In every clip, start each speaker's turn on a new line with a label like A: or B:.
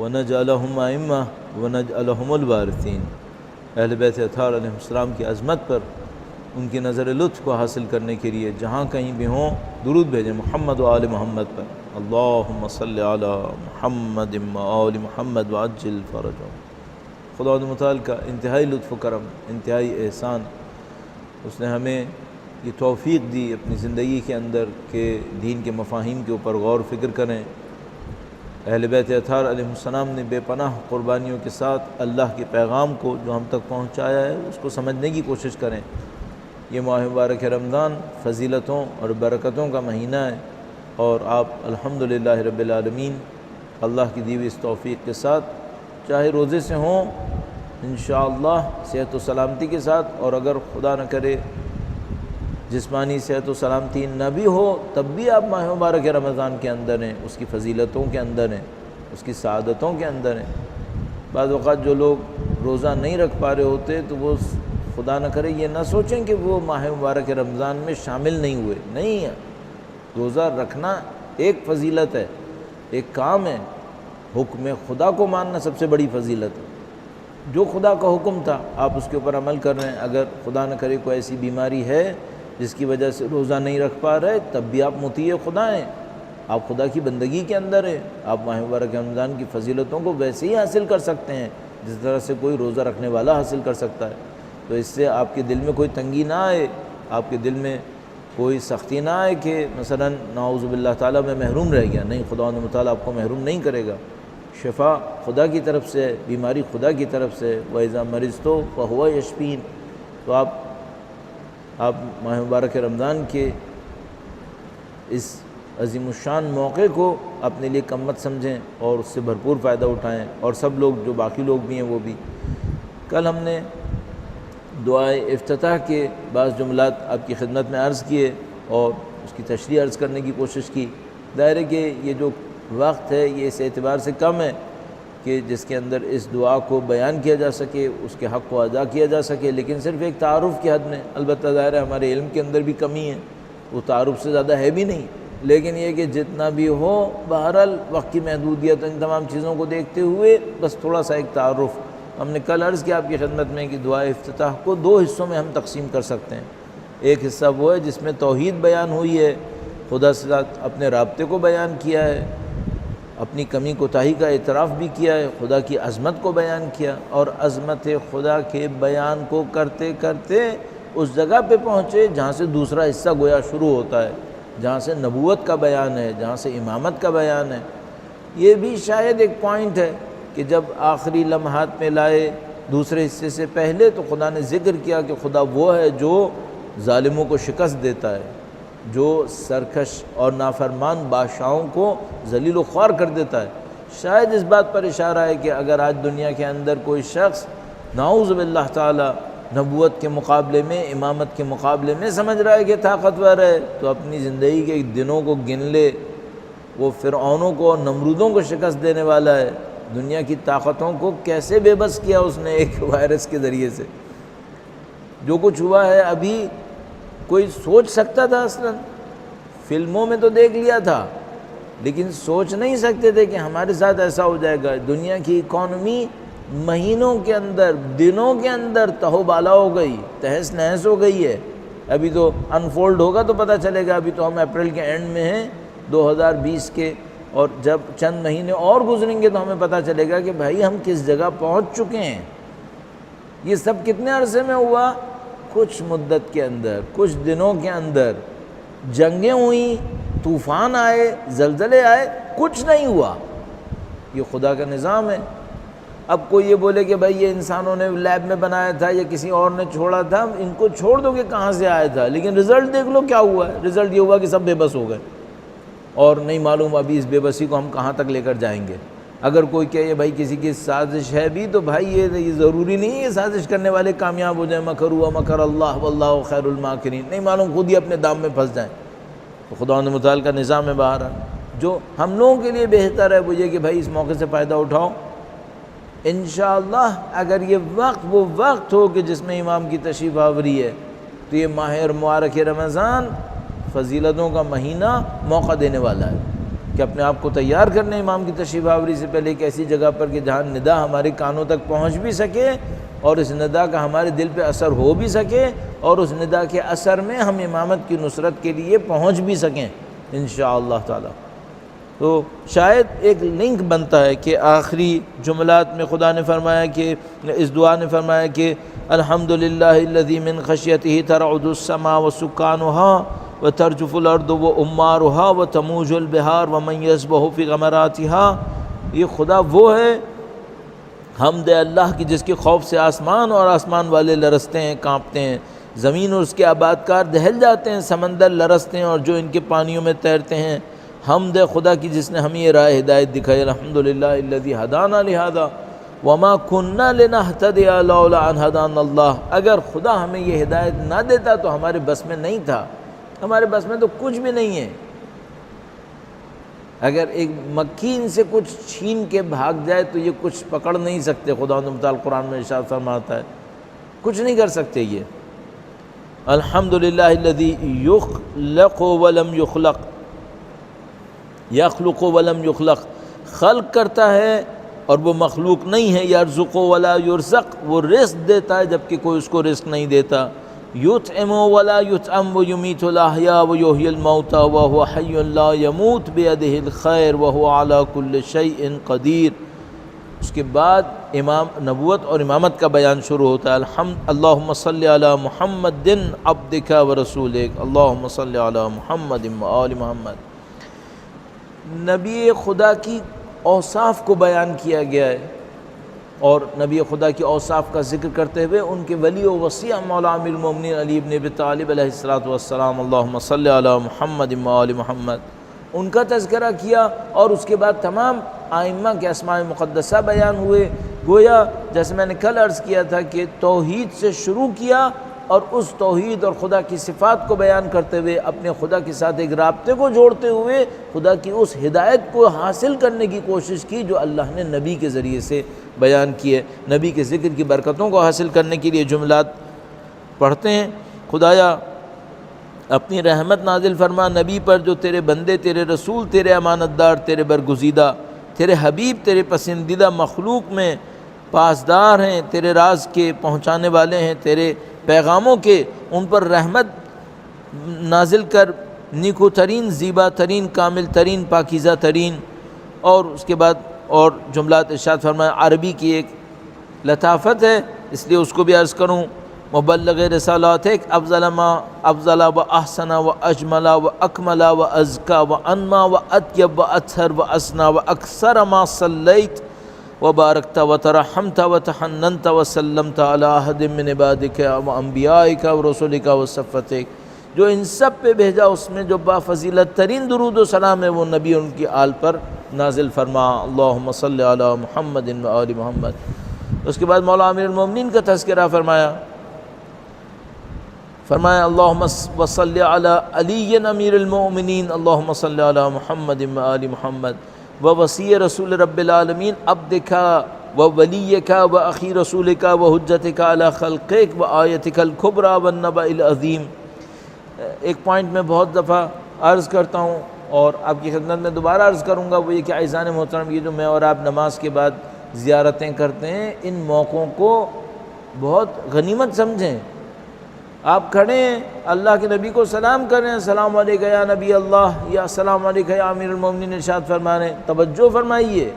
A: وَنَجْعَلَهُمْ أَئِمَّةً وَنَجْعَلَهُمُ الْوَارِثِينَ۔ اہل بیت اطہار علیہ السلام کی عظمت پر ان کی نظر لطف کو حاصل کرنے کے لیے جہاں کہیں بھی ہوں درود بھیجیں محمد و آل محمد پر۔ اللہم صلی علی محمد و آل محمد وعجل فرجہم۔ خدا متعال کا انتہائی لطف و کرم، انتہائی احسان، اس نے ہمیں یہ توفیق دی اپنی زندگی کے اندر کہ دین کے مفاہیم کے اوپر غور و فکر کریں۔ اہل بیت اطہار علیہ السلام نے بے پناہ قربانیوں کے ساتھ اللہ کے پیغام کو جو ہم تک پہنچایا ہے اس کو سمجھنے کی کوشش کریں۔ یہ ماہ مبارک رمضان فضیلتوں اور برکتوں کا مہینہ ہے، اور آپ الحمدللہ رب العالمین اللہ کی دی ہوئی اس توفیق کے ساتھ چاہے روزے سے ہوں انشاءاللہ صحت و سلامتی کے ساتھ، اور اگر خدا نہ کرے جسمانی صحت و سلامتی نہ بھی ہو تب بھی آپ ماہ مبارک رمضان کے اندر ہیں، اس کی فضیلتوں کے اندر ہیں، اس کی سعادتوں کے اندر ہیں۔ بعض اوقات جو لوگ روزہ نہیں رکھ پا رہے ہوتے تو وہ خدا نہ کرے یہ نہ سوچیں کہ وہ ماہ مبارک رمضان میں شامل نہیں ہوئے، نہیں ہے۔ روزہ رکھنا ایک فضیلت ہے، ایک کام ہے، حکم خدا کو ماننا سب سے بڑی فضیلت ہے۔ جو خدا کا حکم تھا آپ اس کے اوپر عمل کر رہے ہیں، اگر خدا نہ کرے کوئی ایسی بیماری ہے جس کی وجہ سے روزہ نہیں رکھ پا رہے تب بھی آپ مطیع خدا ہیں، آپ خدا کی بندگی کے اندر ہیں، آپ ماہ مبارک رمضان کی فضیلتوں کو ویسے ہی حاصل کر سکتے ہیں جس طرح سے کوئی روزہ رکھنے والا حاصل کر سکتا ہے۔ تو اس سے آپ کے دل میں کوئی تنگی نہ آئے، آپ کے دل میں کوئی سختی نہ آئے کہ مثلا نعوذ باللہ تعالیٰ میں محروم رہ گیا، نہیں، خدا متعالیٰ آپ کو محروم نہیں کرے گا۔ شفا خدا کی طرف سے، بیماری خدا کی طرف سے، وَإِذَا مَرِضْتُ فَهُوَ يَشْفِينِ۔ تو آپ ماہ مبارک رمضان کے اس عظیم الشان موقع کو اپنے لیے کم مت سمجھیں اور اس سے بھرپور فائدہ اٹھائیں، اور سب لوگ جو باقی لوگ بھی ہیں وہ بھی۔ کل ہم نے دعائے افتتاح کے بعض جملات آپ کی خدمت میں عرض کیے اور اس کی تشریح عرض کرنے کی کوشش کی۔ ظاہر ہے کہ یہ جو وقت ہے یہ اس اعتبار سے کم ہے کہ جس کے اندر اس دعا کو بیان کیا جا سکے، اس کے حق کو ادا کیا جا سکے، لیکن صرف ایک تعارف کی حد میں۔ البتہ ظاہر ہے ہمارے علم کے اندر بھی کمی ہے، وہ تعارف سے زیادہ ہے بھی نہیں، لیکن یہ کہ جتنا بھی ہو بہرحال وقت کی محدودیت ان تمام چیزوں کو دیکھتے ہوئے بس تھوڑا سا ایک تعارف۔ ہم نے کل عرض کیا آپ کی خدمت میں کہ دعائے افتتاح کو دو حصوں میں ہم تقسیم کر سکتے ہیں۔ ایک حصہ وہ ہے جس میں توحید بیان ہوئی ہے، خدا سے اپنے رابطے کو بیان کیا ہے، اپنی کمی کوتاہی کا اعتراف بھی کیا ہے، خدا کی عظمت کو بیان کیا، اور عظمت خدا کے بیان کو کرتے کرتے اس جگہ پہ پہنچے جہاں سے دوسرا حصہ گویا شروع ہوتا ہے، جہاں سے نبوت کا بیان ہے، جہاں سے امامت کا بیان ہے۔ یہ بھی شاید ایک پوائنٹ ہے کہ جب آخری لمحات میں لائے دوسرے حصے سے پہلے تو خدا نے ذکر کیا کہ خدا وہ ہے جو ظالموں کو شکست دیتا ہے، جو سرکش اور نافرمان بادشاہوں کو ذلیل و خوار کر دیتا ہے۔ شاید اس بات پر اشارہ ہے کہ اگر آج دنیا کے اندر کوئی شخص نعوذ باللہ تعالی نبوت کے مقابلے میں، امامت کے مقابلے میں سمجھ رہا ہے کہ طاقتور ہے، تو اپنی زندگی کے دنوں کو گن لے، وہ فرعونوں کو اور نمرودوں کو شکست دینے والا ہے۔ دنیا کی طاقتوں کو کیسے بے بس کیا اس نے ایک وائرس کے ذریعے سے۔ جو کچھ ہوا ہے ابھی کوئی سوچ سکتا تھا؟ اصلاً فلموں میں تو دیکھ لیا تھا لیکن سوچ نہیں سکتے تھے کہ ہمارے ساتھ ایسا ہو جائے گا۔ دنیا کی اکانومی مہینوں کے اندر، دنوں کے اندر تہو بالا ہو گئی، تہس نہس ہو گئی ہے۔ ابھی تو انفولڈ ہوگا تو پتہ چلے گا، ابھی تو ہم اپریل کے اینڈ میں ہیں 2020 کے، اور جب چند مہینے اور گزریں گے تو ہمیں پتہ چلے گا کہ بھائی ہم کس جگہ پہنچ چکے ہیں۔ یہ سب کتنے عرصے میں ہوا؟ کچھ مدت کے اندر، کچھ دنوں کے اندر جنگیں ہوئیں، طوفان آئے، زلزلے آئے، کچھ نہیں ہوا۔ یہ خدا کا نظام ہے۔ اب کوئی یہ بولے کہ بھائی یہ انسانوں نے لیب میں بنایا تھا یا کسی اور نے چھوڑا تھا، ان کو چھوڑ دو کہ کہاں سے آیا تھا، لیکن رزلٹ دیکھ لو کیا ہوا ہے۔ رزلٹ یہ ہوا کہ سب بے بس ہو گئے، اور نہیں معلوم ابھی اس بے بسی کو ہم کہاں تک لے کر جائیں گے۔ اگر کوئی کہے بھائی کسی کی سازش ہے بھی، تو بھائی یہ ضروری نہیں ہے یہ سازش کرنے والے کامیاب ہو جائیں۔ مکروا مکر اللہ واللہ خیر الماکرین، نہیں معلوم خود ہی اپنے دام میں پھنس جائیں۔ تو خدا متعال کا نظام ہے باہر۔ جو ہم لوگوں کے لیے بہتر ہے وہ یہ کہ بھائی اس موقع سے فائدہ اٹھاؤ۔ انشاءاللہ اگر یہ وقت وہ وقت ہو کہ جس میں امام کی تشریف آوری ہے، تو یہ ماہ مبارک رمضان فضیلتوں کا مہینہ موقع دینے والا ہے کہ اپنے آپ کو تیار کرنے امام کی تشریف آوری سے پہلے ایک ایسی جگہ پر کہ جہاں ندا ہمارے کانوں تک پہنچ بھی سکے اور اس ندا کا ہمارے دل پہ اثر ہو بھی سکے اور اس ندا کے اثر میں ہم امامت کی نصرت کے لیے پہنچ بھی سکیں انشاءاللہ تعالی۔ تو شاید ایک لنک بنتا ہے کہ آخری جملات میں خدا نے فرمایا کہ اس دعا نے فرمایا کہ الحمدللہ الذی من خشیتہ ترعد السماء وسکانها وترجف الارض وامارها وتموج البحار ومن یسبح فی غمراتها۔ یہ خدا وہ ہے، حمد اللہ کی، جس کے خوف سے آسمان اور آسمان والے لرزتے ہیں، کانپتے ہیں، زمین اور اس کے آباد کار دہل جاتے ہیں، سمندر لرزتے ہیں اور جو ان کے پانیوں میں تیرتے ہیں۔ حمد خدا کی جس نے ہمیں یہ راہ ہدایت دکھائی، الحمدللہ الذی ہدانا لہذا وما کننا لنہتدی لولا ان ہدانا اللہ۔ اگر خدا ہمیں یہ ہدایت نہ دیتا تو ہمارے بس میں نہیں تھا، ہمارے بس میں تو کچھ بھی نہیں ہے۔ اگر ایک مکین سے کچھ چھین کے بھاگ جائے تو یہ کچھ پکڑ نہیں سکتے، خدا متعال قرآن میں ارشاد فرماتا ہے کچھ نہیں کر سکتے یہ۔ الحمدللہ الذی یخلق ولم یخلق، یخلق ولم یخلق، خلق کرتا ہے اور وہ مخلوق نہیں ہے، یرزق ولا یرزق، وہ رزق دیتا ہے جبکہ کوئی اس کو رزق نہیں دیتا، یطعم ولا یطعم ویمیت الاحیاء ویحیی الموتى وهو حی لا یموت بیدہ الخیر وهو علی کل شیء قدیر۔ اس کے بعد نبوت اور امامت کا بیان شروع ہوتا ہے۔ اللہم صلی علی محمد عبدک ورسولک، اللہم صلی علی محمد وآل محمد۔ نبی خدا کی اوصاف کو بیان کیا گیا ہے اور نبی خدا کی اوصاف کا ذکر کرتے ہوئے ان کے ولی و وصی مولا امیر المومنین علی ابن ابی طالب علیہ السلام اللہم صلی علی محمد وآل محمد، ان کا تذکرہ کیا اور اس کے بعد تمام آئمہ کے اسماء مقدسہ بیان ہوئے۔ گویا جیسے میں نے کل عرض کیا تھا کہ توحید سے شروع کیا اور اس توحید اور خدا کی صفات کو بیان کرتے ہوئے اپنے خدا کے ساتھ ایک رابطے کو جوڑتے ہوئے خدا کی اس ہدایت کو حاصل کرنے کی کوشش کی جو اللہ نے نبی کے ذریعے سے بیان کی ہے۔ نبی کے ذکر کی برکتوں کو حاصل کرنے کے لیے جملات پڑھتے ہیں۔ خدایا اپنی رحمت نازل فرما نبی پر جو تیرے بندے، تیرے رسول، تیرے امانت دار، تیرے برگزیدہ، تیرے حبیب، تیرے پسندیدہ مخلوق میں پاسدار ہیں، تیرے راز کے پہنچانے والے ہیں، تیرے پیغاموں کے، ان پر رحمت نازل کر، نیکو ترین، زیبا ترین، کامل ترین، پاکیزہ ترین۔ اور اس کے بعد اور جملات ارشاد فرمایا۔ عربی کی ایک لطافت ہے اس لیے اس کو بھی عرض کروں۔ مبلغ رسالات ایک افضل و احسن و اجمل و اکمل و ازکا و انما و اطیب و اطہر و اسنا و اکثر ما صلیت و بارکت و ترحمت و تحننت و سلمت علی احد من عبادک و انبیائک و رسولک و صفتک، جو ان سب پہ بھیجا اس میں جو بافضیلت ترین درود و سلام ہے وہ نبی ان کی آل پر نازل فرما۔ اللہم صلی علی محمد و آل محمد۔ اس کے بعد مولا امیر المومنین کا تذکرہ فرمایا۔ اللہم صلی علی علی امیر المؤمنین، اللہم صلی علی محمد و آل محمد و وصی رسول رب العالمین عبدک و ولیک و اخی رسولک و حجتک علی خلقک و آیتک الکبریٰ و النبأ العظیم۔ ایک پوائنٹ میں بہت دفعہ عرض کرتا ہوں اور آپ کی خدمت میں دوبارہ عرض کروں گا، وہ یہ کہ عزیزان محترم، یہ جو میں اور آپ نماز کے بعد زیارتیں کرتے ہیں، ان موقعوں کو بہت غنیمت سمجھیں۔ آپ کھڑے ہیں، اللہ کے نبی کو سلام کریں، السلام علیکہ یا نبی اللہ، یا السلام علیکہ یا امیر المومنین ارشاد فرمانے، توجہ فرمائیے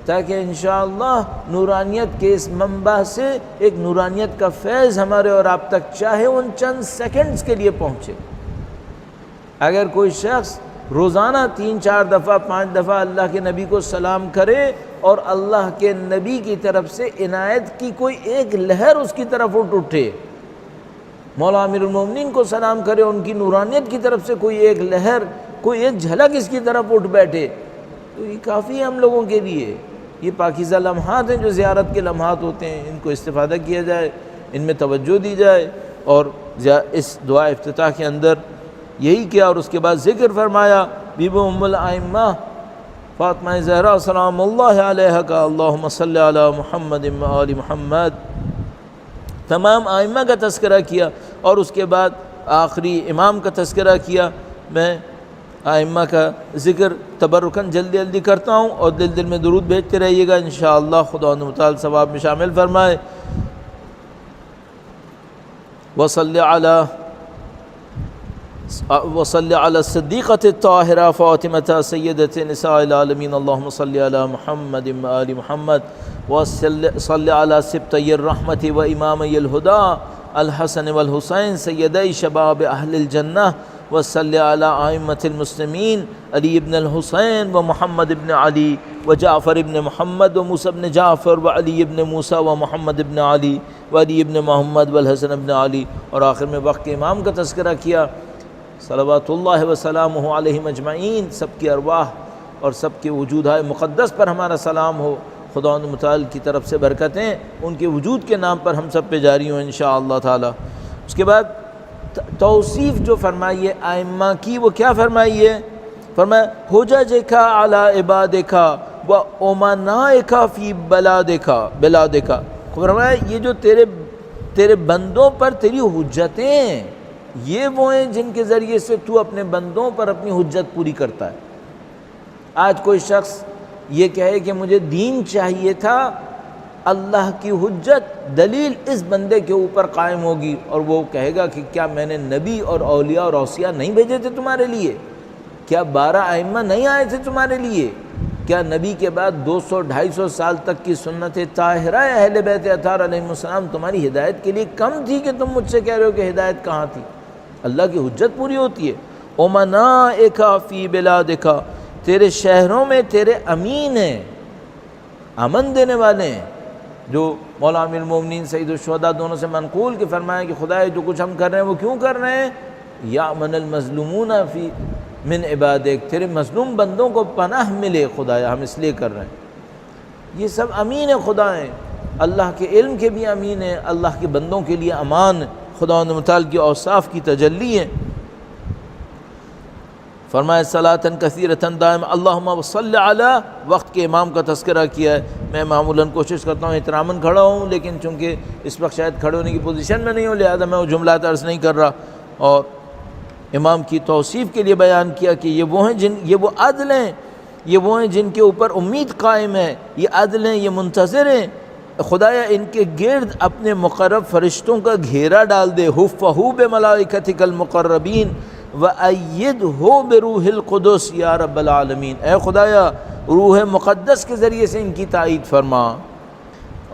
A: تاکہ انشاءاللہ نورانیت کے اس منبع سے ایک نورانیت کا فیض ہمارے اور آپ تک چاہے ان چند سیکنڈز کے لیے پہنچے۔ اگر کوئی شخص روزانہ 3-4 دفعہ 5 دفعہ اللہ کے نبی کو سلام کرے اور اللہ کے نبی کی طرف سے عنایت کی کوئی ایک لہر اس کی طرف اٹھے، مولا امیر المومنین کو سلام کرے، ان کی نورانیت کی طرف سے کوئی ایک لہر، کوئی ایک جھلک اس کی طرف اٹھ بیٹھے، تو یہ کافی ہے ہم لوگوں کے لیے۔ یہ پاکیزہ لمحات ہیں جو زیارت کے لمحات ہوتے ہیں، ان کو استفادہ کیا جائے، ان میں توجہ دی جائے۔ اور اس دعا افتتاح کے اندر یہی کیا، اور اس کے بعد ذکر فرمایا بی بی ام الائمہ فاطمہ زہرا سلام اللہ علیہا کا، اللہم صلی علی محمد و آل محمد۔ تمام آئمہ کا تذکرہ کیا اور اس کے بعد آخری امام کا تذکرہ کیا۔ میں ائمہ کا ذکر تبرکاً جلدی جلدی کرتا ہوں، اور دل دل میں درود بھیجتے رہیے گا انشاءاللہ، خدا متعال ثواب میں شامل فرمائے۔ وصلی علی الصدیقۃ الطاہرہ فاطمۃ سیدۃ نساء العالمین، اللہم صلی علی محمد و آل محمد، وصلی علی سبطی الرحمۃ و امامی الہدیٰ الحسن والحسین سیدی شباب اہل الجنہ، وصلی علی ائمۃ المسلمین علی ابن الحسین و محمد ابن علی و جعفر ابن محمد و موسیٰ ابن جعفر و علی ابن موسیٰ و محمد ابن علی و علی ابن محمد والحسن ابن علی، اور آخر میں وقت کے امام کا تذکرہ کیا، صلوات اللہ وسلامہ علیہم اجمعین، سب کی ارواح اور سب کے وجودہائے مقدس پر ہمارا سلام ہو، خداوند متعال کی طرف سے برکتیں ان کے وجود کے نام پر ہم سب پہ جاری ہوں انشاءاللہ تعالی۔ اس کے بعد توصیف جو فرمائی ہے ائمہ کی، وہ کیا فرمائی ہے؟ فرمایا حججک علی عبادک و امنائک فی بلادک، فرمایا یہ جو تیرے بندوں پر تیری حجتیں ہیں، یہ وہ ہیں جن کے ذریعے سے تو اپنے بندوں پر اپنی حجت پوری کرتا ہے۔ آج کوئی شخص یہ کہے کہ مجھے دین چاہیے تھا، اللہ کی حجت دلیل اس بندے کے اوپر قائم ہوگی، اور وہ کہے گا کہ کیا میں نے نبی اور اولیاء اور اوصیاء نہیں بھیجے تھے تمہارے لیے؟ کیا 12 ائمہ نہیں آئے تھے تمہارے لیے؟ کیا نبی کے بعد 200-250 سال تک کی سنت طاہرہ اہل بیت اطہار علیہ السلام تمہاری ہدایت کے لیے کم تھی کہ تم مجھ سے کہہ رہے ہو کہ ہدایت کہاں تھی؟ اللہ کی حجت پوری ہوتی ہے۔ امنائک فی بلادک، تیرے شہروں میں تیرے امین ہیں، امن دینے والے ہیں، جو مولا امیر المومنین سید الشہداء دونوں سے منقول کہ فرمایا کہ خدا جو کچھ ہم کر رہے ہیں وہ کیوں کر رہے ہیں؟ یامن المظلومون فی من عبادک، تیرے مظلوم بندوں کو پناہ ملے خدایا، ہم اس لیے کر رہے ہیں۔ یہ سب امین خدا ہیں، اللہ کے علم کے بھی امین ہیں، اللہ کے بندوں کے لیے امان خداوند متعال کی اوصاف کی تجلی ہے۔ فرمایا صلاۃً کثیرۃً دائم، اللہم صلی علی، وقت کے امام کا تذکرہ کیا ہے۔ میں معمولاً کوشش کرتا ہوں احتراماً کھڑا ہوں، لیکن چونکہ اس وقت شاید کھڑے ہونے کی پوزیشن میں نہیں ہوں، لہذا میں وہ جملات عرض نہیں کر رہا، اور امام کی توصیف کے لیے بیان کیا کہ یہ وہ ہیں یہ وہ عدل ہیں، یہ وہ ہیں جن کے اوپر امید قائم ہے، یہ عدل ہیں، یہ منتظر ہیں، خدایا ان کے گرد اپنے مقرب فرشتوں کا گھیرا ڈال دے، حفہ بملائکتک المقربین وَأَيِّدْهُ بِرُوحِ الْقُدُسِ یا رب العالمین، اے خدایا روح مقدس کے ذریعے سے ان کی تائید فرما،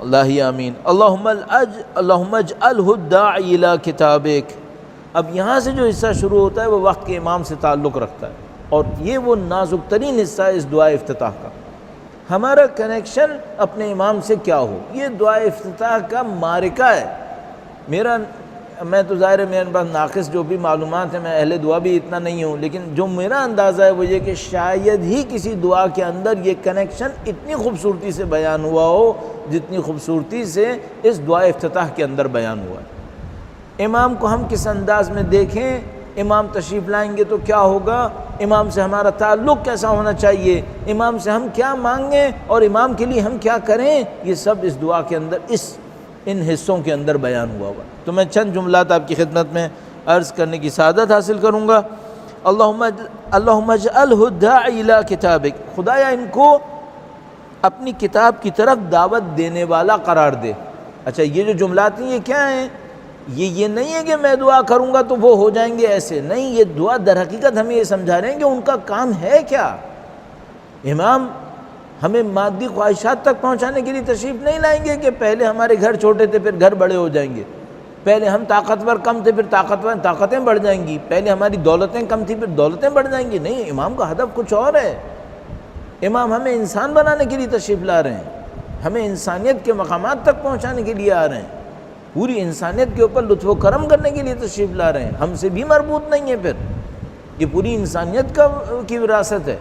A: اللہ آمین۔ اللہم اجعلہ الداعی الی کتابک۔ اب یہاں سے جو حصہ شروع ہوتا ہے وہ وقت کے امام سے تعلق رکھتا ہے، اور یہ وہ نازک ترین حصہ ہے اس دعا افتتاح کا۔ ہمارا کنیکشن اپنے امام سے کیا ہو، یہ دعا افتتاح کا معرکہ ہے۔ میں تو ظاہر ہے میرے پاس ناقص جو بھی معلومات ہیں، میں اہل دعا بھی اتنا نہیں ہوں، لیکن جو میرا اندازہ ہے وہ یہ کہ شاید ہی کسی دعا کے اندر یہ کنیکشن اتنی خوبصورتی سے بیان ہوا ہو جتنی خوبصورتی سے اس دعا افتتاح کے اندر بیان ہوا ہے۔ امام کو ہم کس انداز میں دیکھیں، امام تشریف لائیں گے تو کیا ہوگا، امام سے ہمارا تعلق کیسا ہونا چاہیے، امام سے ہم کیا مانگیں اور امام کے لیے ہم کیا کریں، یہ سب اس دعا کے اندر ان حصوں کے اندر بیان ہوا ہوا۔ تو میں چند جملات آپ کی خدمت میں عرض کرنے کی سعادت حاصل کروں گا۔ اللہم اجعلہ الداعی الی کتابک، خدایا ان کو اپنی کتاب کی طرف دعوت دینے والا قرار دے۔ اچھا یہ جو جملات ہیں یہ کیا ہیں؟ یہ نہیں ہے کہ میں دعا کروں گا تو وہ ہو جائیں گے، ایسے نہیں، یہ دعا در حقیقت ہمیں یہ سمجھا رہے ہیں کہ ان کا کام ہے کیا۔ امام ہمیں مادی خواہشات تک پہنچانے کے لیے تشریف نہیں لائیں گے کہ پہلے ہمارے گھر چھوٹے تھے پھر گھر بڑے ہو جائیں گے، پہلے ہم طاقتور کم تھے پھر طاقتیں بڑھ جائیں گی، پہلے ہماری دولتیں کم تھیں پھر دولتیں بڑھ جائیں گی۔ نہیں، امام کا ہدف کچھ اور ہے۔ امام ہمیں انسان بنانے کے لیے تشریف لا رہے ہیں، ہمیں انسانیت کے مقامات تک پہنچانے کے لیے آ رہے ہیں، پوری انسانیت کے اوپر لطف و کرم کرنے کے لیے تشریف لا رہے ہیں، ہم سے بھی مربوط نہیں ہے۔ پھر یہ پوری انسانیت کی وراثت ہے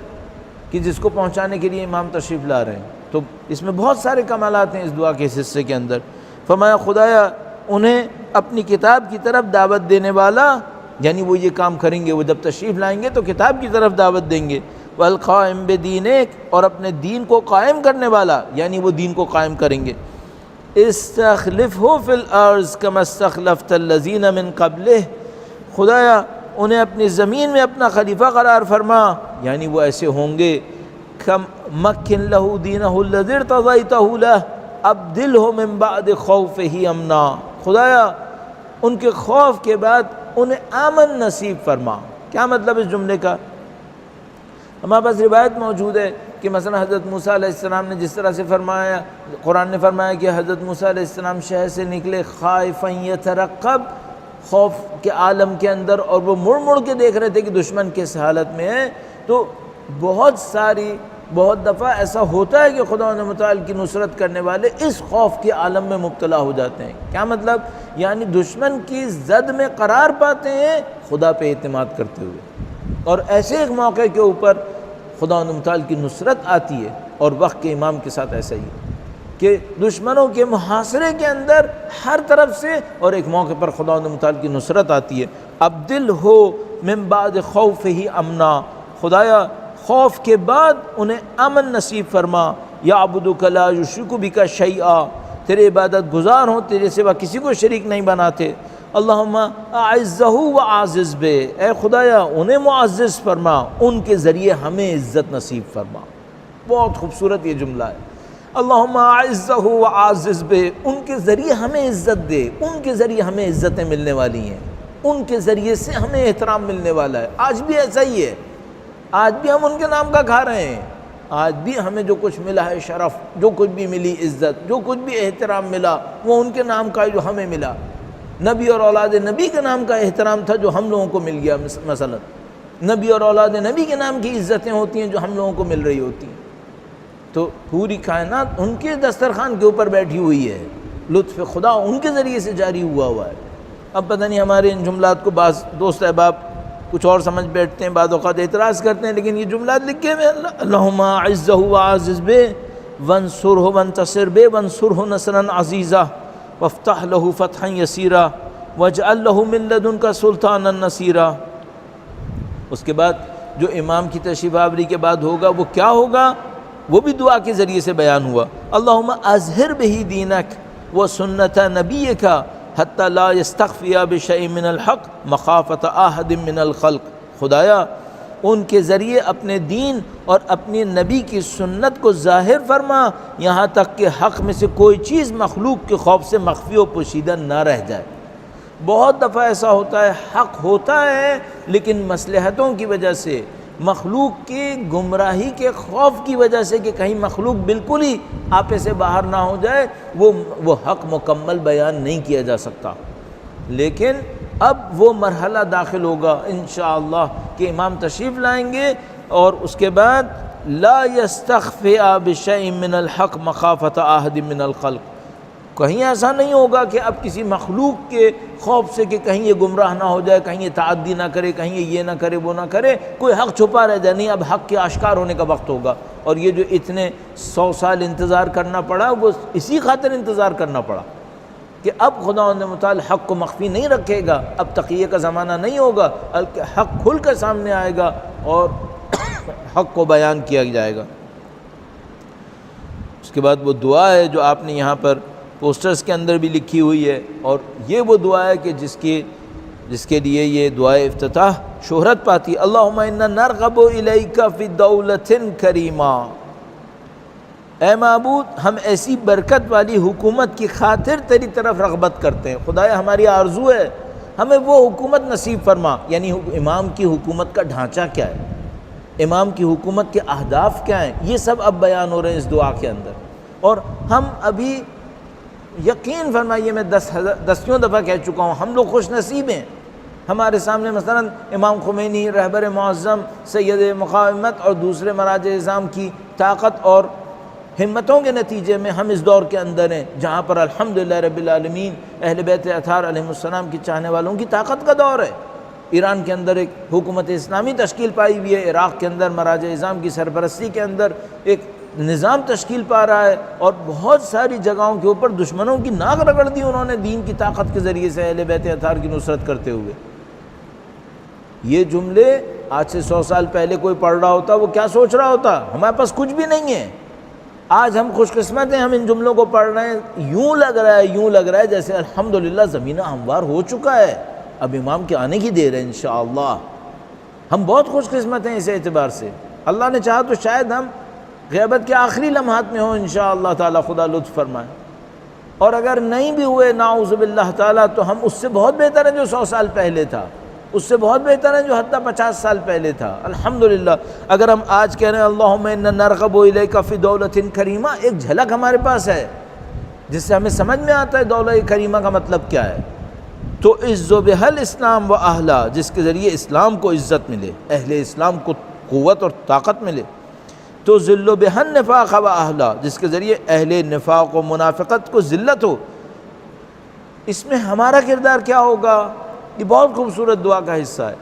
A: کہ جس کو پہنچانے کے لیے امام تشریف لا رہے ہیں۔ تو اس میں بہت سارے کمالات ہیں اس دعا کے اس حصے کے اندر۔ فرمایا خدایا انہیں اپنی کتاب کی طرف دعوت دینے والا، یعنی وہ یہ کام کریں گے، وہ جب تشریف لائیں گے تو کتاب کی طرف دعوت دیں گے، والقائم بدینک، اور اپنے دین کو قائم کرنے والا، یعنی وہ دین کو قائم کریں گے۔ استخلفہ فی الارض کما استخلفت الذین من قبلہ، خدایا انہیں اپنی زمین میں اپنا خلیفہ قرار فرما، یعنی وہ ایسے ہوں گے کم مکن لہو دینہ الذی ارتضیتہ لہ ابدلہ من بعد خوفہ امنا، خدایا ان کے خوف کے بعد انہیں امن نصیب فرما۔ کیا مطلب اس جملے کا؟ ہمارے پاس روایت موجود ہے کہ مثلا حضرت موسیٰ علیہ السلام نے جس طرح سے فرمایا، قرآن نے فرمایا کہ حضرت موسیٰ علیہ السلام شہر سے نکلے خائفا یترقب، خوف کے عالم کے اندر، اور وہ مڑ مڑ کے دیکھ رہے تھے کہ دشمن کس حالت میں ہے۔ تو بہت دفعہ ایسا ہوتا ہے کہ خدا متعال کی نصرت کرنے والے اس خوف کے عالم میں مبتلا ہو جاتے ہیں۔ کیا مطلب؟ یعنی دشمن کی زد میں قرار پاتے ہیں خدا پہ اعتماد کرتے ہوئے، اور ایسے ایک موقع کے اوپر خدا متعال کی نصرت آتی ہے۔ اور وقت کے امام کے ساتھ ایسا ہی ہے کہ دشمنوں کے محاصرے کے اندر ہر طرف سے، اور ایک موقع پر خدا متعال کی نصرت آتی ہے۔ ابدل ہو من بعد خوفہ امنا، خدایا خوف کے بعد انہیں امن نصیب فرما۔ یعبدک لا یشرک بک شیئا، تیرے عبادت گزار ہوں، تیرے سوا کسی کو شریک نہیں بناتے۔ اللہم اعزہ وعزز بہ، اے خدایا انہیں معزز فرما، ان کے ذریعے ہمیں عزت نصیب فرما۔ بہت خوبصورت یہ جملہ ہے، اللہم اعزہ وعزز بہ، ان کے ذریعے ہمیں عزت دے، ان کے ذریعے ہمیں عزتیں ملنے والی ہیں، ان کے ذریعے سے ہمیں احترام ملنے والا ہے۔ آج بھی ایسا ہی ہے، آج بھی ہم ان کے نام کا کھا رہے ہیں، آج بھی ہمیں جو کچھ ملا ہے شرف، جو کچھ بھی ملی عزت، جو کچھ بھی احترام ملا، وہ ان کے نام کا جو ہمیں ملا۔ نبی اور اولاد نبی کے نام کا احترام تھا جو ہم لوگوں کو مل گیا، مثلا نبی اور اولاد نبی کے نام کی عزتیں ہوتی ہیں جو ہم لوگوں کو مل رہی ہوتی ہیں۔ تو پوری کائنات ان کے دسترخوان کے اوپر بیٹھی ہوئی ہے، لطف خدا ان کے ذریعے سے جاری ہوا ہے۔ اب پتہ نہیں ہمارے ان جملات کو بعض دوست احباب کچھ اور سمجھ بیٹھتے ہیں، بعض اوقات اعتراض کرتے ہیں، لیکن یہ جملات لکھے ہوئے اللہم اعزہ وعزز بہ وانصرہ وانتصر بہ وانصرہ نصرا عزیزا وافتح لہ فتحا یسیرا واجعل لہ من لدنک سلطانا نصیرا۔ اس کے بعد جو امام کی تشریف آوری کے بعد ہوگا وہ کیا ہوگا، وہ بھی دعا کے ذریعے سے بیان ہوا۔ اللہم اظہر بہ دینک و سنت نبیک حتی لا یستخفی بشیء من الحق مخافۃ احد من الخلق، خدایا ان کے ذریعے اپنے دین اور اپنی نبی کی سنت کو ظاہر فرما، یہاں تک کہ حق میں سے کوئی چیز مخلوق کے خوف سے مخفی و پوشیدہ نہ رہ جائے۔ بہت دفعہ ایسا ہوتا ہے، حق ہوتا ہے لیکن مصلحتوں کی وجہ سے، مخلوق کی گمراہی کے خوف کی وجہ سے کہ کہیں مخلوق بالکل ہی آپے سے باہر نہ ہو جائے، وہ حق مکمل بیان نہیں کیا جا سکتا۔ لیکن اب وہ مرحلہ داخل ہوگا انشاءاللہ کہ امام تشریف لائیں گے، اور اس کے بعد لا یستخفی بشیء من الحق مخافۃ احد من الخلق، کہیں ایسا نہیں ہوگا کہ اب کسی مخلوق کے خوف سے کہ کہیں یہ گمراہ نہ ہو جائے، کہیں یہ تعدی نہ کرے، کہیں یہ نہ کرے وہ نہ کرے، کوئی حق چھپا رہ جائے، نہیں، اب حق کے آشکار ہونے کا وقت ہوگا۔ اور یہ جو اتنے 100 سال انتظار کرنا پڑا، وہ اسی خاطر انتظار کرنا پڑا کہ اب خدا متعال حق کو مخفی نہیں رکھے گا، اب تقیہ کا زمانہ نہیں ہوگا، بلکہ حق کھل کر سامنے آئے گا اور حق کو بیان کیا جائے گا۔ اس کے بعد وہ دعا ہے جو آپ نے یہاں پر پوسٹرز کے اندر بھی لکھی ہوئی ہے، اور یہ وہ دعا ہے کہ جس کے لیے یہ دعائے افتتاح شہرت پاتی۔ اللہم انا نرغب الیک فی دولۃ کریمہ، اے معبود ہم ایسی برکت والی حکومت کی خاطر تیری طرف رغبت کرتے ہیں، خدایا ہماری آرزو ہے ہمیں وہ حکومت نصیب فرما۔ یعنی امام کی حکومت کا ڈھانچہ کیا ہے، امام کی حکومت کے اہداف کیا ہیں، یہ سب اب بیان ہو رہے ہیں اس دعا کے اندر۔ اور ہم ابھی یقین فرمائیے، میں دسیوں دفعہ کہہ چکا ہوں، ہم لوگ خوش نصیب ہیں، ہمارے سامنے مثلا امام خمینی رہبر معظم سید مقامت اور دوسرے مراجع اعظام کی طاقت اور ہمتوں کے نتیجے میں ہم اس دور کے اندر ہیں جہاں پر الحمدللہ رب العالمین اہل بیت اطہار علیہ السلام کی چاہنے والوں کی طاقت کا دور ہے۔ ایران کے اندر ایک حکومت اسلامی تشکیل پائی ہوئی ہے، عراق کے اندر مراجع اعظام کی سرپرستی کے اندر ایک نظام تشکیل پا رہا ہے، اور بہت ساری جگہوں کے اوپر دشمنوں کی ناک رگڑ دی انہوں نے دین کی طاقت کے ذریعے سے اہل بیت اطہار کی نصرت کرتے ہوئے۔ یہ جملے آج سے 100 سال پہلے کوئی پڑھ رہا ہوتا وہ کیا سوچ رہا ہوتا، ہمارے پاس کچھ بھی نہیں ہے، آج ہم خوش قسمت ہیں، ہم ان جملوں کو پڑھ رہے ہیں، یوں لگ رہا ہے جیسے الحمدللہ زمینہ ہموار ہو چکا ہے، اب امام کے آنے کی دیر ہے انشاءاللہ۔ ہم بہت خوش قسمت ہیں اس اعتبار سے، اللہ نے چاہا تو شاید ہم غیبت کے آخری لمحات میں ہوں انشاءاللہ تعالی، خدا لطف فرمائے، اور اگر نہیں بھی ہوئے نعوذ باللہ تعالی تو ہم اس سے بہت بہتر ہیں جو 100 سال پہلے تھا، اس سے بہت بہتر ہیں جو حتیٰ 50 سال پہلے تھا، الحمدللہ۔ اگر ہم آج کہہ رہے ہیں اللہم انا نرغب الیک فی دولۃ کریمہ، ایک جھلک ہمارے پاس ہے جس سے ہمیں سمجھ میں آتا ہے دولت کریمہ کا مطلب کیا ہے۔ تو عز بها الاسلام و اہلا، جس کے ذریعے اسلام کو عزت ملے، اہل اسلام کو قوت اور طاقت ملے۔ تو ذل بها النفاق و اہلا، جس کے ذریعے اہل نفاق و منافقت کو ذلت ہو۔ اس میں ہمارا کردار کیا ہوگا؟ یہ بہت خوبصورت دعا کا حصہ ہے۔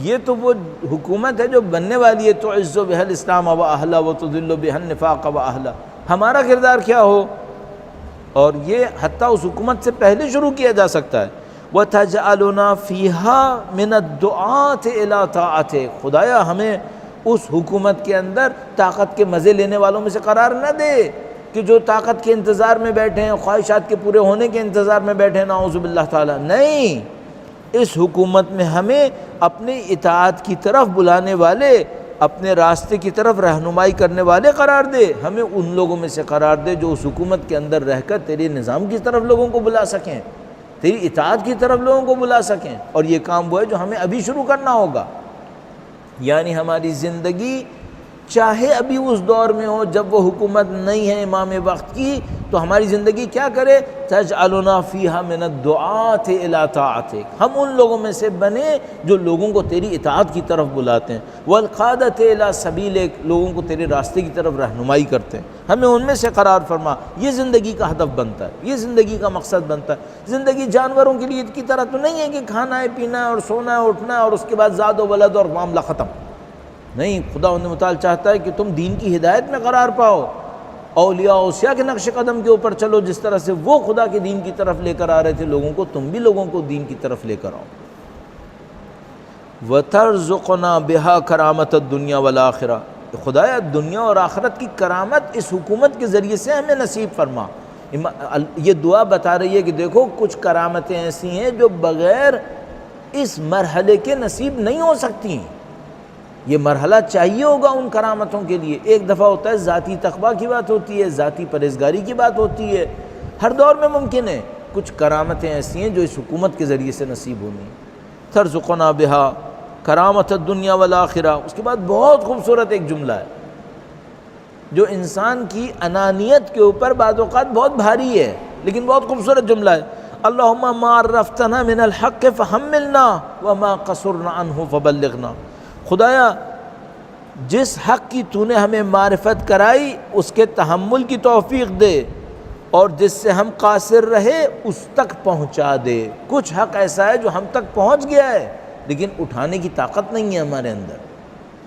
A: یہ تو وہ حکومت ہے جو بننے والی ہے، تو عز بها الاسلام و اہلا و تذل بها النفاق و اہلا، ہمارا کردار کیا ہو؟ اور یہ حتیٰ اس حکومت سے پہلے شروع کیا جا سکتا ہے۔ وَتَجْعَلُنَا فِيهَا مِنَ الدُّعَاةِ إِلَىٰ طَاعَتِكَ، خدایا ہمیں اس حکومت کے اندر طاقت کے مزے لینے والوں میں سے قرار نہ دے کہ جو طاقت کے انتظار میں بیٹھے ہیں، خواہشات کے پورے ہونے کے انتظار میں بیٹھے ہیں، نعوذ باللہ تعالی۔ نہیں، اس حکومت میں ہمیں اپنے اطاعت کی طرف بلانے والے، اپنے راستے کی طرف رہنمائی کرنے والے قرار دے، ہمیں ان لوگوں میں سے قرار دے جو اس حکومت کے اندر رہ کر تیرے نظام کی طرف لوگوں کو بلا سکیں، تیری اطاعت کی طرف لوگوں کو بلا سکیں۔ اور یہ کام وہ ہے جو ہمیں ابھی شروع کرنا ہوگا، یعنی ہماری زندگی چاہے ابھی اس دور میں ہو جب وہ حکومت نہیں ہے امام وقت کی، تو ہماری زندگی کیا کرے؟ تجعلنا فیہا من الدعاة الی طاعتک، ہم ان لوگوں میں سے بنے جو لوگوں کو تیری اطاعت کی طرف بلاتے ہیں، والقادۃ الی سبیلک، لوگوں کو تیرے راستے کی طرف رہنمائی کرتے ہیں، ہمیں ان میں سے قرار فرما۔ یہ زندگی کا ہدف بنتا ہے، یہ زندگی کا مقصد بنتا ہے۔ زندگی جانوروں کے لیے کی طرح تو نہیں ہے کہ کھانا ہے، پینا ہے اور سونا ہے، اٹھنا ہے اور اس کے بعد زاد و ولد اور معاملہ ختم۔ نہیں، خدا متعال چاہتا ہے کہ تم دین کی ہدایت میں قرار پاؤ، اولیاء اوصیاء کے نقش قدم کے اوپر چلو، جس طرح سے وہ خدا کے دین کی طرف لے کر آ رہے تھے لوگوں کو، تم بھی لوگوں کو دین کی طرف لے کر آؤ۔ وَتَرْزُقْنَا بِهَا كَرَامَةَ الدُّنْيَا وَالْآخِرَةِ، خدایا دنیا اور آخرت کی کرامت اس حکومت کے ذریعے سے ہمیں نصیب فرما۔ یہ دعا بتا رہی ہے کہ دیکھو کچھ کرامتیں ایسی ہیں جو بغیر اس مرحلے کے نصیب نہیں ہو سکتی ہیں، یہ مرحلہ چاہیے ہوگا ان کرامتوں کے لیے۔ ایک دفعہ ہوتا ہے ذاتی تقویٰ کی بات ہوتی ہے، ذاتی پرہیزگاری کی بات ہوتی ہے، ہر دور میں ممکن ہے۔ کچھ کرامتیں ایسی ہیں جو اس حکومت کے ذریعے سے نصیب ہونی ہیں۔ ترزقنا بہا کرامت الدنیا والآخرہ۔ اس کے بعد بہت خوبصورت ایک جملہ ہے جو انسان کی انانیت کے اوپر بعض اوقات بہت بھاری ہے، لیکن بہت خوبصورت جملہ ہے۔ اللہم ما عرفتنا من الحق فحملنا وما قصرنا عنہ فبلغنا، خدایا جس حق کی تو نے ہمیں معرفت کرائی اس کے تحمل کی توفیق دے، اور جس سے ہم قاصر رہے اس تک پہنچا دے۔ کچھ حق ایسا ہے جو ہم تک پہنچ گیا ہے لیکن اٹھانے کی طاقت نہیں ہے ہمارے اندر،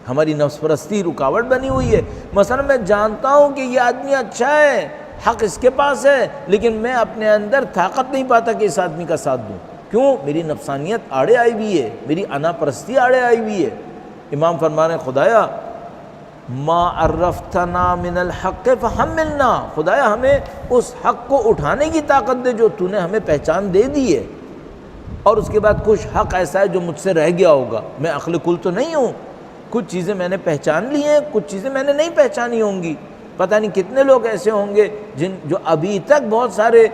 A: ہماری نفس پرستی رکاوٹ بنی ہوئی ہے۔ مثلا میں جانتا ہوں کہ یہ آدمی اچھا ہے، حق اس کے پاس ہے، لیکن میں اپنے اندر طاقت نہیں پاتا کہ اس آدمی کا ساتھ دوں۔ کیوں؟ میری نفسانیت آڑے آئی ہوئی ہے، میری انا پرستی آڑے آئی ہوئی ہے۔ امام فرمانے خدایا ما عرفتنا من الحق فحملنا، خدایا ہمیں اس حق کو اٹھانے کی طاقت دے جو تو نے ہمیں پہچان دے دی ہے، اور اس کے بعد کچھ حق ایسا ہے جو مجھ سے رہ گیا ہوگا۔ میں عقل کل تو نہیں ہوں، کچھ چیزیں میں نے پہچان لی ہیں، کچھ چیزیں میں نے نہیں پہچانی ہوں گی۔ پتہ نہیں کتنے لوگ ایسے ہوں گے جو ابھی تک بہت سارے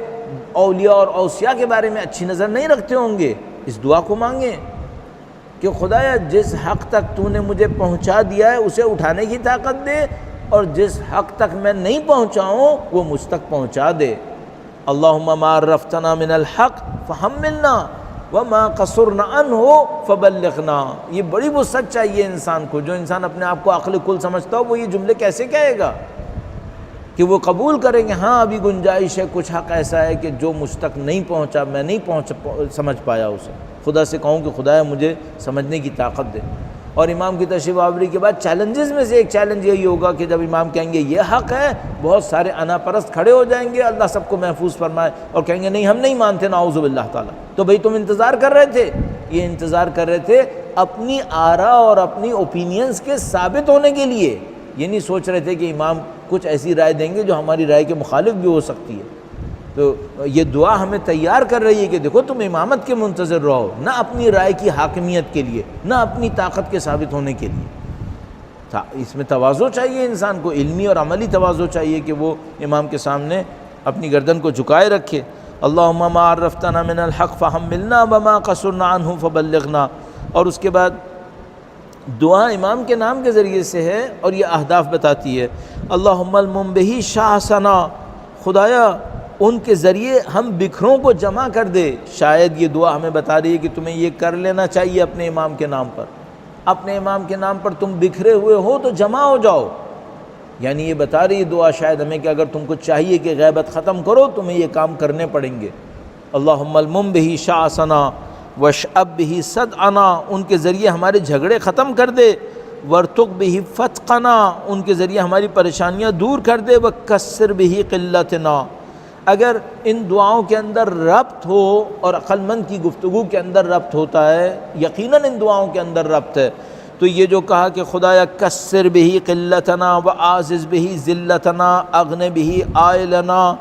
A: اولیاء اور اوصیاء کے بارے میں اچھی نظر نہیں رکھتے ہوں گے۔ اس دعا کو مانگیں کہ خدایا جس حق تک تو نے مجھے پہنچا دیا ہے اسے اٹھانے کی طاقت دے، اور جس حق تک میں نہیں پہنچا ہوں وہ مجھ تک پہنچا دے۔ اللہم ما عرفتنا من الحق فحملنا وما قصرنا عنہ فبلغنا۔ یہ بڑی وسعت چاہیے انسان کو۔ جو انسان اپنے آپ کو عقل کل سمجھتا ہو وہ یہ جملے کیسے کہے گا کہ وہ قبول کریں گے ہاں ابھی گنجائش ہے، کچھ حق ایسا ہے کہ جو مجھ تک نہیں پہنچا، میں نہیں سمجھ پایا اسے۔ خدا سے کہوں کہ خدایا مجھے سمجھنے کی طاقت دے۔ اور امام کی تشریف آوری کے بعد چیلنجز میں سے ایک چیلنج یہی ہوگا کہ جب امام کہیں گے یہ حق ہے، بہت سارے انا پرست کھڑے ہو جائیں گے، اللہ سب کو محفوظ فرمائے، اور کہیں گے نہیں ہم نہیں مانتے، نعوذ باللہ تعالیٰ۔ تو بھئی تم انتظار کر رہے تھے، یہ انتظار کر رہے تھے اپنی آراء اور اپنی اوپینینز کے ثابت ہونے کے لیے، یہ نہیں سوچ رہے تھے کہ امام کچھ ایسی رائے دیں گے جو ہماری رائے کے مخالف بھی ہو سکتی ہے۔ تو یہ دعا ہمیں تیار کر رہی ہے کہ دیکھو تم امامت کے منتظر رہو، نہ اپنی رائے کی حاکمیت کے لیے، نہ اپنی طاقت کے ثابت ہونے کے لیے۔ اس میں تواضع چاہیے انسان کو، علمی اور عملی تواضع چاہیے کہ وہ امام کے سامنے اپنی گردن کو جھکائے رکھے۔ اللہم ما عرفتنا من الحق فحملنا وما قصرنا عنہ فبلغنا۔ اور اس کے بعد دعا امام کے نام کے ذریعے سے ہے اور یہ اہداف بتاتی ہے۔ اللہم المنبہی شاہسنا، خدایا ان کے ذریعے ہم بکھروں کو جمع کر دے۔ شاید یہ دعا ہمیں بتا رہی ہے کہ تمہیں یہ کر لینا چاہیے اپنے امام کے نام پر، اپنے امام کے نام پر تم بکھرے ہوئے ہو تو جمع ہو جاؤ۔ یعنی یہ بتا رہی ہے دعا شاید ہمیں کہ اگر تم کو چاہیے کہ غیبت ختم کرو تمہیں یہ کام کرنے پڑیں گے۔ اللہم المنبہی شاہسنا واشأب بہ صدعنا، ان کے ذریعے ہمارے جھگڑے ختم کر دے۔ ورتق بہ فتقنا، ان کے ذریعے ہماری پریشانیاں دور کر دے۔ وکسر بہ قلتنا، اگر ان دعاؤں کے اندر ربط ہو اور عقل مند کی گفتگو کے اندر ربط ہوتا ہے، یقیناً ان دعاؤں کے اندر ربط ہے، تو یہ جو کہا کہ خدایا کسر بہ قلتنا وعازز بہ ذلتنا اغن بہ عائلنا،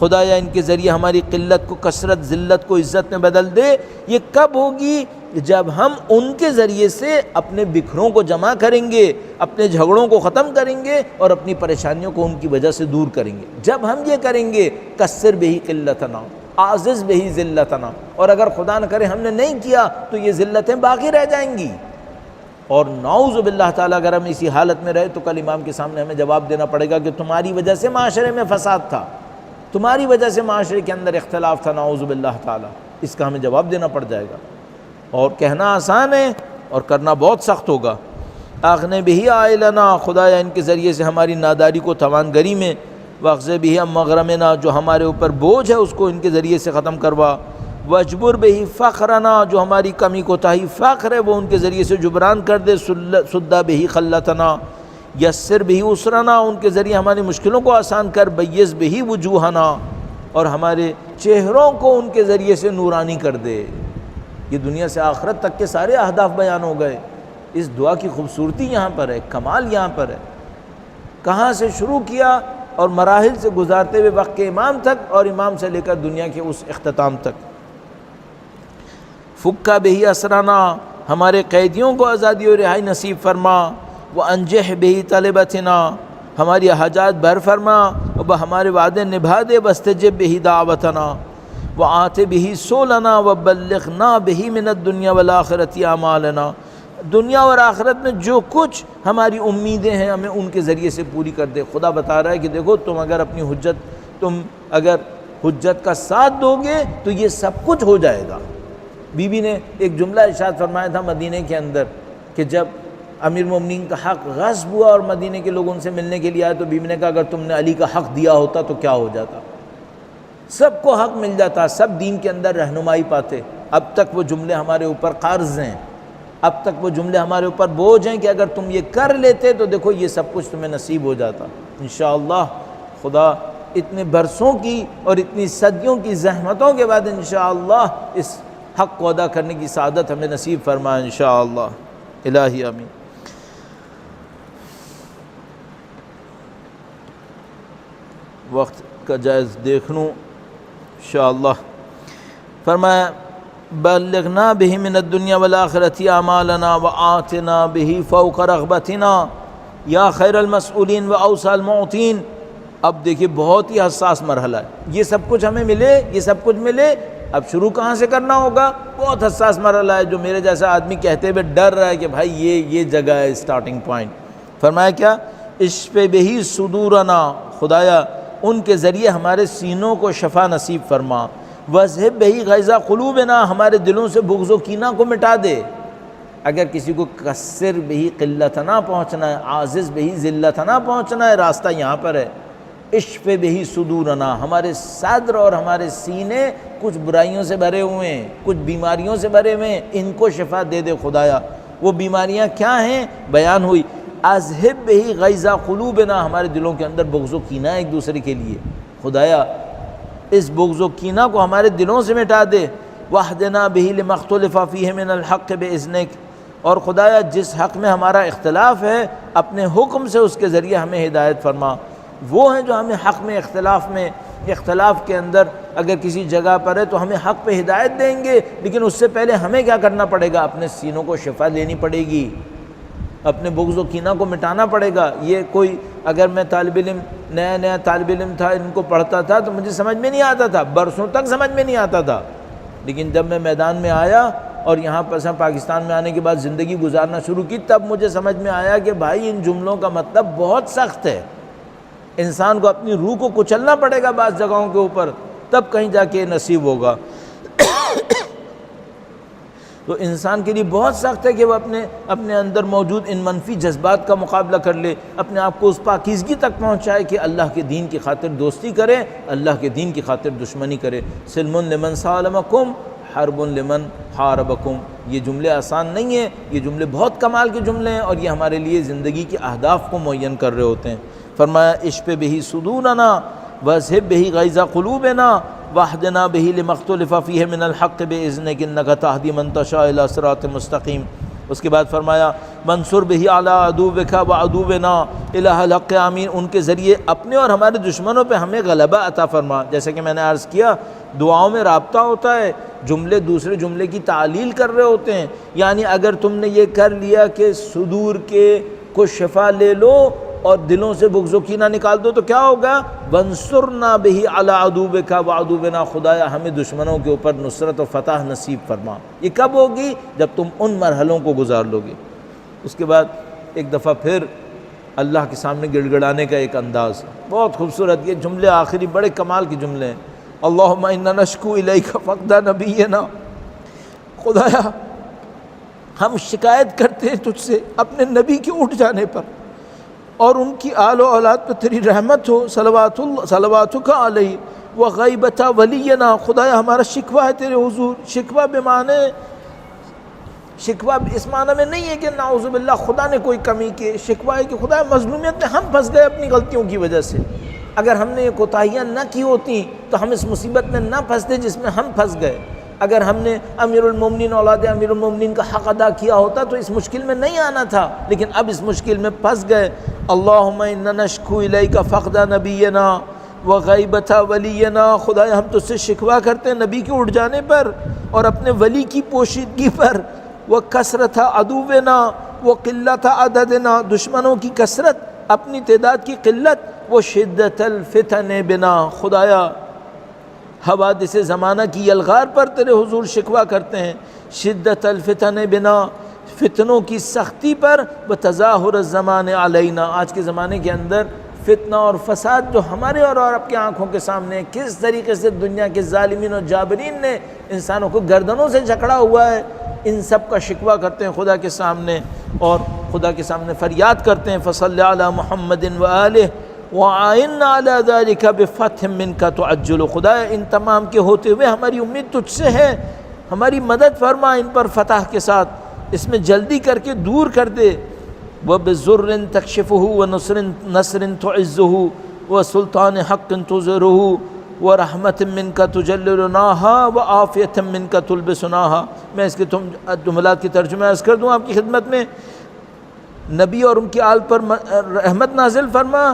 A: خدایا ان کے ذریعے ہماری قلت کو کثرت، ذلت کو عزت میں بدل دے۔ یہ کب ہوگی؟ جب ہم ان کے ذریعے سے اپنے بکھروں کو جمع کریں گے، اپنے جھگڑوں کو ختم کریں گے اور اپنی پریشانیوں کو ان کی وجہ سے دور کریں گے۔ جب ہم یہ کریں گے کسر بہ قلتنا عازز بہ ذلتنا، اور اگر خدا نہ کرے ہم نے نہیں کیا تو یہ ذلتیں باقی رہ جائیں گی، اور نعوذ باللہ تعالیٰ اگر ہم اسی حالت میں رہے تو کل امام کے سامنے ہمیں جواب دینا پڑے گا کہ تمہاری وجہ سے معاشرے میں فساد تھا، تمہاری وجہ سے معاشرے کے اندر اختلاف تھا، نعوذ باللہ تعالیٰ، اس کا ہمیں جواب دینا پڑ جائے گا۔ اور کہنا آسان ہے اور کرنا بہت سخت ہوگا۔ اغن بہ عائلنا، خدایا ان کے ذریعے سے ہماری ناداری کو توانگری میں، واخذ بہ مغرمنا، جو ہمارے اوپر بوجھ ہے اس کو ان کے ذریعے سے ختم کروا۔ واجبر بہ فقرنا، جو ہماری کمی کوتاہی فقر ہے وہ ان کے ذریعے سے جبران کر دے۔ سد بہ خلتنا یسر بہ اسرنا، ان کے ذریعے ہماری مشکلوں کو آسان کر۔ بیض بہ وجوہنا، اور ہمارے چہروں کو ان کے ذریعے سے نورانی کر دے۔ یہ دنیا سے آخرت تک کے سارے اہداف بیان ہو گئے۔ اس دعا کی خوبصورتی یہاں پر ہے، کمال یہاں پر ہے، کہاں سے شروع کیا اور مراحل سے گزارتے ہوئے وقت کے امام تک، اور امام سے لے کر دنیا کے اس اختتام تک۔ فکا بہ اسرانا، ہمارے قیدیوں کو آزادی و رہائی نصیب فرما۔ وانجح بہ طلبتنا، ہماری حاجات بھر فرما، اور ہمارے وعدے نبھا دے۔ واستجب بہ دعوتنا وآت بہ سولنا وبلغنا بہ من الدنیا والآخرۃ اعمالنا، دنیا اور آخرت میں جو کچھ ہماری امیدیں ہیں ہمیں ان کے ذریعے سے پوری کر دے۔ خدا بتا رہا ہے کہ دیکھو تم اگر حجت کا ساتھ دو گے تو یہ سب کچھ ہو جائے گا۔ بی بی نے ایک جملہ ارشاد فرمایا تھا مدینہ کے اندر کہ جب امیر المومنین کا حق غصب ہوا اور مدینہ کے لوگ ان سے ملنے کے لیے آئے تو بی بی نے کہا اگر تم نے علی کا حق دیا ہوتا تو کیا ہو جاتا، سب کو حق مل جاتا، سب دین کے اندر رہنمائی پاتے۔ اب تک وہ جملے ہمارے اوپر قرض ہیں، اب تک وہ جملے ہمارے اوپر بوجھ ہیں کہ اگر تم یہ کر لیتے تو دیکھو یہ سب کچھ تمہیں نصیب ہو جاتا۔ انشاءاللہ خدا اتنے برسوں کی اور اتنی صدیوں کی زحمتوں کے بعد انشاءاللہ اس حق کو ادا کرنے کی سعادت ہمیں نصیب فرمائے انشاءاللہ۔ الہی آمین۔ وقت کا جائز دیکھ لوں انشاءاللہ۔ فرمایا بلغنا بہ من الدنیا والآخرۃ اعمالنا وآتنا بہ فوق رغبتنا یا خیر المسئولین واوسع المعطین۔ اب دیکھیے بہت ہی حساس مرحلہ ہے، یہ سب کچھ ہمیں ملے، یہ سب کچھ ملے، اب شروع کہاں سے کرنا ہوگا؟ بہت حساس مرحلہ ہے جو میرے جیسا آدمی کہتے ہوئے ڈر رہا ہے کہ بھائی یہ جگہ ہے اسٹارٹنگ پوائنٹ۔ فرمایا کیا؟ اشف بہ صدورنا، خدایا ان کے ذریعے ہمارے سینوں کو شفا نصیب فرما۔ واذہب بہ غیظ قلوبنا، ہمارے دلوں سے بغض و کینہ کو مٹا دے۔ اگر کسی کو کسر بہ قلتنا پہنچنا ہے، عازز بہ ذلتنا پہنچنا ہے، راستہ یہاں پر ہے۔ اشف بہ صدورنا، ہمارے صدر اور ہمارے سینے کچھ برائیوں سے بھرے ہوئے ہیں، کچھ بیماریوں سے بھرے ہوئے ہیں، ان کو شفا دے دے خدایا۔ وہ بیماریاں کیا ہیں؟ بیان ہوئی۔ اذہب بہ غیظ قلوبنا، ہمارے دلوں کے اندر بغض و کینہ ایک دوسرے کے لیے، خدایا اس بغض و کینہ کو ہمارے دلوں سے مٹا دے۔ واہدنا بہ لما اختلف فیہ من الحق باذنک، اور خدایا جس حق میں ہمارا اختلاف ہے اپنے حکم سے اس کے ذریعے ہمیں ہدایت فرما۔ وہ ہیں جو ہمیں حق میں اختلاف میں اختلاف کے اندر اگر کسی جگہ پر ہے تو ہمیں حق پہ ہدایت دیں گے، لیکن اس سے پہلے ہمیں کیا کرنا پڑے گا؟ اپنے سینوں کو شفا دینی پڑے گی، اپنے بغض و کینہ کو مٹانا پڑے گا۔ یہ کوئی اگر میں طالب علم نیا طالب علم تھا، ان کو پڑھتا تھا تو مجھے سمجھ میں نہیں آتا تھا، برسوں تک سمجھ میں نہیں آتا تھا، لیکن جب میں میدان میں آیا اور یہاں پر پاکستان میں آنے کے بعد زندگی گزارنا شروع کی، تب مجھے سمجھ میں آیا کہ بھائی ان جملوں کا مطلب بہت سخت ہے، انسان کو اپنی روح کو کچلنا پڑے گا بعض جگہوں کے اوپر، تب کہیں جا کے نصیب ہوگا۔ تو انسان کے لیے بہت سخت ہے کہ وہ اپنے اندر موجود ان منفی جذبات کا مقابلہ کر لے، اپنے آپ کو اس پاکیزگی تک پہنچائے کہ اللہ کے دین کی خاطر دوستی کرے، اللہ کے دین کی خاطر دشمنی کرے۔ سلم لمن سالمکم حرب لمن حاربکم، یہ جملے آسان نہیں ہیں، یہ جملے بہت کمال کے جملے ہیں، اور یہ ہمارے لیے زندگی کے اہداف کو معین کر رہے ہوتے ہیں۔ فرمایا اشف بہ صدورنا واذھب بہ غیظ قلوبنا واہدنا بہ لما اختلف فیہ من الحق باذنک انک تہدی من تشاء الی صراط مستقیم۔ اس کے بعد فرمایا منصر بہ علی عدوک وعدونا الہ الحق آمین، ان کے ذریعے اپنے اور ہمارے دشمنوں پہ ہمیں غلبہ عطا فرما۔ جیسے کہ میں نے عرض کیا، دعاؤں میں رابطہ ہوتا ہے، جملے دوسرے جملے کی تعلیل کر رہے ہوتے ہیں، یعنی اگر تم نے یہ کر لیا کہ صدور کے کو شفا لے لو اور دلوں سے بغض و کینہ نکال دو تو کیا ہوگا؟ وانصرنا بہ علی عدوک وعدونا، خدایا ہمیں دشمنوں کے اوپر نصرت و فتح نصیب فرما۔ یہ کب ہوگی؟ جب تم ان مرحلوں کو گزار لو گے۔ اس کے بعد ایک دفعہ پھر اللہ کے سامنے گڑ گڑانے کا ایک انداز، بہت خوبصورت، یہ جملے آخری بڑے کمال کے جملے ہیں۔ اللہم انا نشکو الیک فقد نبینا، خدایا ہم شکایت کرتے ہیں تجھ سے اپنے نبی کے اٹھ جانے پر، اور ان کی آل و اولاد پہ تیری رحمت ہو، صلواتک علیہ وغیبت ولینا، خدایا ہمارا شکوہ ہے تیرے حضور۔ شکوہ بمعنی، شکوہ اس معنی میں نہیں ہے کہ نعوذ باللہ خدا نے کوئی کمی کی، شکوہ ہے کہ خدا مظلومیت میں ہم پھنس گئے اپنی غلطیوں کی وجہ سے، اگر ہم نے یہ کوتاہیاں نہ کی ہوتی تو ہم اس مصیبت میں نہ پھنستے جس میں ہم پھنس گئے، اگر ہم نے امیر المومنین اولاد امیر المومنین کا حق ادا کیا ہوتا تو اس مشکل میں نہیں آنا تھا، لیکن اب اس مشکل میں پھنس گئے۔ اللہم انا نشکو الیک فقد نبینا وغیبت ولینا، خدایا ہم تجھ سے شکوہ کرتے ہیں نبی کے اٹھ جانے پر اور اپنے ولی کی پوشیدگی پر، وکثرت عدونا وقلت عددنا، دشمنوں کی کثرت، اپنی تعداد کی قلت، وشدت الفتن بنا، خدایا حوادث زمانہ کی یلغار پر تیرے حضور شکوہ کرتے ہیں، شدت الفتن بنا، فتنوں کی سختی پر، وتظاہر الزمان علینا، آج کے زمانے کے اندر فتنہ اور فساد جو ہمارے اور آپ کی آنکھوں کے سامنے کس طریقے سے دنیا کے ظالمین اور جابرین نے انسانوں کو گردنوں سے جکڑا ہوا ہے، ان سب کا شکوہ کرتے ہیں خدا کے سامنے، اور خدا کے سامنے فریاد کرتے ہیں فصلی علی محمد وآلہ وَعَائِنَّا عَلَى ذَلِكَ بِفَتْحٍ مِّنْكَ تُعَجِّلُ، خدایا ان تمام کے ہوتے ہوئے ہماری امید تجھ سے ہے، ہماری مدد فرما ان پر فتح کے ساتھ، اس میں جلدی کر کے دور کر دے۔ وَبِزُرٍ تَكْشِفُهُ وَنَصْرٍ تُعِزُّهُ وَسُلْطَانِ حَقٍ تُظْهِرُهُ وَرَحْمَةٍ مِّنْكَ تُجَلِّلُنَاهَا وَعَافِيَةٍ مِّنْكَ تُلْبِسُنَاهَا۔ میں اس کے جملات کی ترجمہ عرض کر دوں آپ کی خدمت میں، نبی اور ان کی آل پر رحمت نازل فرما،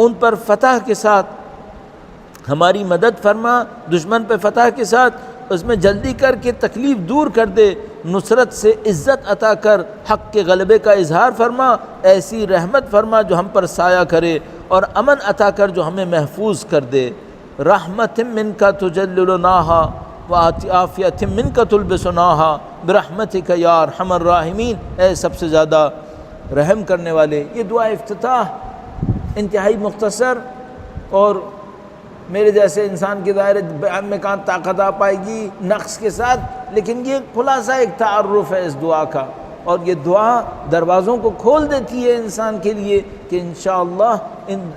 A: ان پر فتح کے ساتھ ہماری مدد فرما، دشمن پہ فتح کے ساتھ اس میں جلدی کر کے تکلیف دور کر دے، نصرت سے عزت عطا کر، حق کے غلبے کا اظہار فرما، ایسی رحمت فرما جو ہم پر سایہ کرے، اور امن عطا کر جو ہمیں محفوظ کر دے۔ رحمت منک تجللناہا وعافیت منک تلبسناہا برحمتک یا ارحم الراحمین، اے سب سے زیادہ رحم کرنے والے۔ یہ دعا افتتاح انتہائی مختصر، اور میرے جیسے انسان کے دائرے بیان میں کہاں طاقت آ پائے گی نقص کے ساتھ، لیکن یہ خلاصہ ایک تعارف ہے اس دعا کا، اور یہ دعا دروازوں کو کھول دیتی ہے انسان کے لیے کہ انشاءاللہ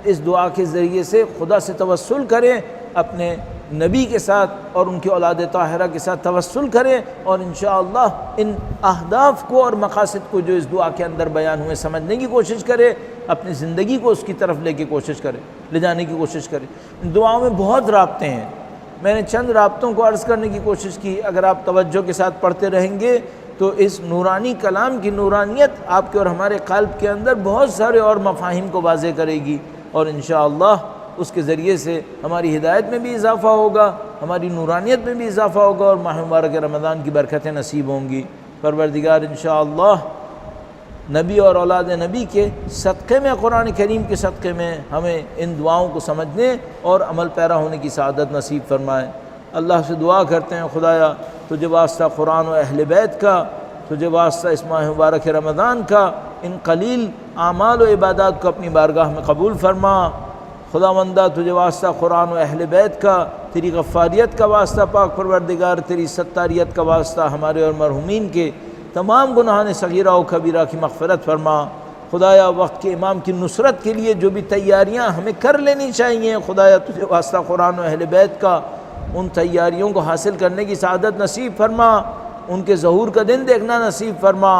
A: اس دعا کے ذریعے سے خدا سے توسل کریں، اپنے نبی کے ساتھ اور ان کی اولاد طاہرہ کے ساتھ توسل کریں، اور انشاءاللہ ان اہداف کو اور مقاصد کو جو اس دعا کے اندر بیان ہوئے سمجھنے کی کوشش کرے، اپنی زندگی کو اس کی طرف لے جانے کی کوشش کرے۔ ان دعاؤں میں بہت رابطے ہیں، میں نے چند رابطوں کو عرض کرنے کی کوشش کی، اگر آپ توجہ کے ساتھ پڑھتے رہیں گے تو اس نورانی کلام کی نورانیت آپ کے اور ہمارے قلب کے اندر بہت سارے اور مفاہیم کو واضح کرے گی، اور انشاءاللہ اس کے ذریعے سے ہماری ہدایت میں بھی اضافہ ہوگا، ہماری نورانیت میں بھی اضافہ ہوگا، اور ماہ مبارک رمضان کی برکتیں نصیب ہوں گی۔ پروردگار انشاءاللہ نبی اور اولاد نبی کے صدقے میں، قرآن کریم کے صدقے میں ہمیں ان دعاؤں کو سمجھنے اور عمل پیرا ہونے کی سعادت نصیب فرمائے۔ اللہ سے دعا کرتے ہیں خدایا تجھے واسطہ قرآن و اہل بیت کا، تجھے واسطہ اس ماہ مبارک رمضان کا، ان قلیل اعمال و عبادات کو اپنی بارگاہ میں قبول فرما۔ خداوندہ تجھے واسطہ قرآن و اہل بیت کا، تیری غفاریت کا واسطہ پاک پروردگار، تیری ستاریت کا واسطہ ہمارے اور مرحومین کے تمام گناہان صغیرہ و کبیرہ کی مغفرت فرما۔ خدایا وقت کے امام کی نصرت کے لیے جو بھی تیاریاں ہمیں کر لینی چاہیے، خدایا تجھے واسطہ قرآن و اہل بیت کا، ان تیاریوں کو حاصل کرنے کی سعادت نصیب فرما، ان کے ظہور کا دن دیکھنا نصیب فرما،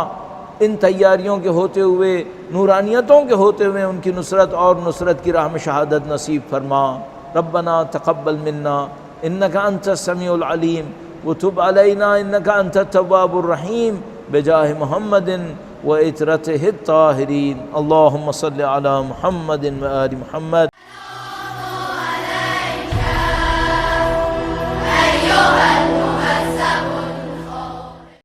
A: ان تیاریوں کے ہوتے ہوئے، نورانیتوں کے ہوتے ہوئے ان کی نصرت اور نصرت کی راہ میں شہادت نصیب فرما۔ ربنا تقبل منا انک انت السمیع العلیم وتب علینا انک انت التواب الرحیم بجاہ محمد وعترتہ الطاہرین۔ اللہم صل علی محمد وآل محمد۔